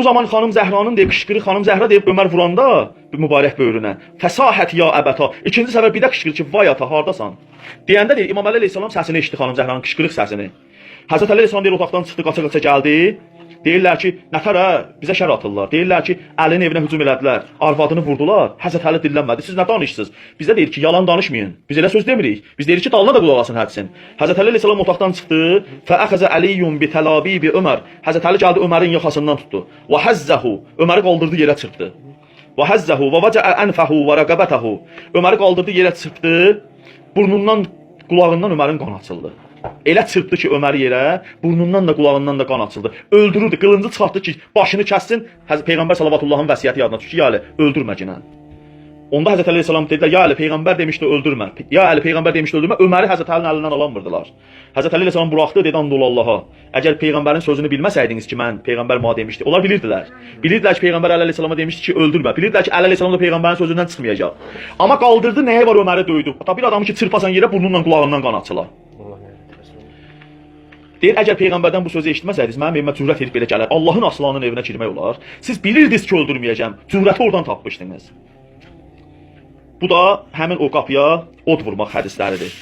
Bu zaman xanım Zəhranın deyib qışqırır, xanım Zəhra deyib Ömər vuranda mübarək böyrünə. Fəsahət ya əbəta. İkinci səfər bir də qışqırır ki, vay ata, hardasan? Deyəndə deyir İmam Əli əleyhissalam səsini eşitdi xanım Zəhranın qışqırıq səsini. Həzrət Əli əleyhissalam deyir otaqdan çıxdı, qaça-qaça gəldi. Deyirlər ki, nətər bizə şər atırlar. Deyirlər ki, Əlinin evinə hücum elədilər, arvadını vurdular. Həzrət Əli dillənmədi. Siz nə danışırsınız? Bizə deyir ki, yalan danışmayın. Biz elə söz demirik. Biz deyirik ki, dalına da qulaq asın hədsin. Həzrət Əli əleyhissalam otaqdan çıxdı. Fəəxəzə Əliyyun bi təlabibi Ömər. Həzrət Əli gəldi Ömərin yaxasından tutdu. Və həzzəhu. Öməri qaldırdı, yerə çırpdı. Və həzzəhu və vəcəə ənfəhu və rəqəbətəhu. Öməri qaldırdı, yerə çırpdı. Burnundan, qulağından Ömərin qan açıldı. Elə çırpdı ki Öməri yerə, burnundan da qulağından da qan açıldı. Öldürürdü, qılıncı çıxartdı ki başını kəssin. Peyğəmbər sallallahu vəsiyyəti yadına düşdü ki, ya Əli, öldürmə cinən. Onda Həzrət Əli əleyhissalam dedilər, ya Əli, Peyğəmbər demişdi öldürmə. Ya Əli, Peyğəmbər demişdi öldürmə. Öməri Həzrət Əlinin əlindən alamırdılar. Həzrət Əli əleyhissalam buraxdı, dedi Allaha. Əgər Peyğəmbərin sözünü bilməsəydiniz ki, mən Peyğəmbər ma demişdi. Onlar bilirdilər. Bilirdilər ki, Peyğəmbər Əli əleyhissalama demişdi ki, öldürmə. Bilirdilər ki, Əli əleyhissalam da Peyğəmbərin sözündən çıxmayacaq. Amma qaldırdı, nəyə var Öməri döydü. Hatta bir adamı ki, çırpasan yerə burnundan qulağından qan açılar. Deyir, əgər Peyğəmbərdən bu sözü eşitməsəydiniz, mənim evimə cürət edib belə gələr. Allahın aslanının evinə girmək olar. Siz bilirdiniz ki, öldürməyəcəm. Cürəti oradan tapmışdınız. Bu da həmin o qapıya od vurmaq hədisləridir.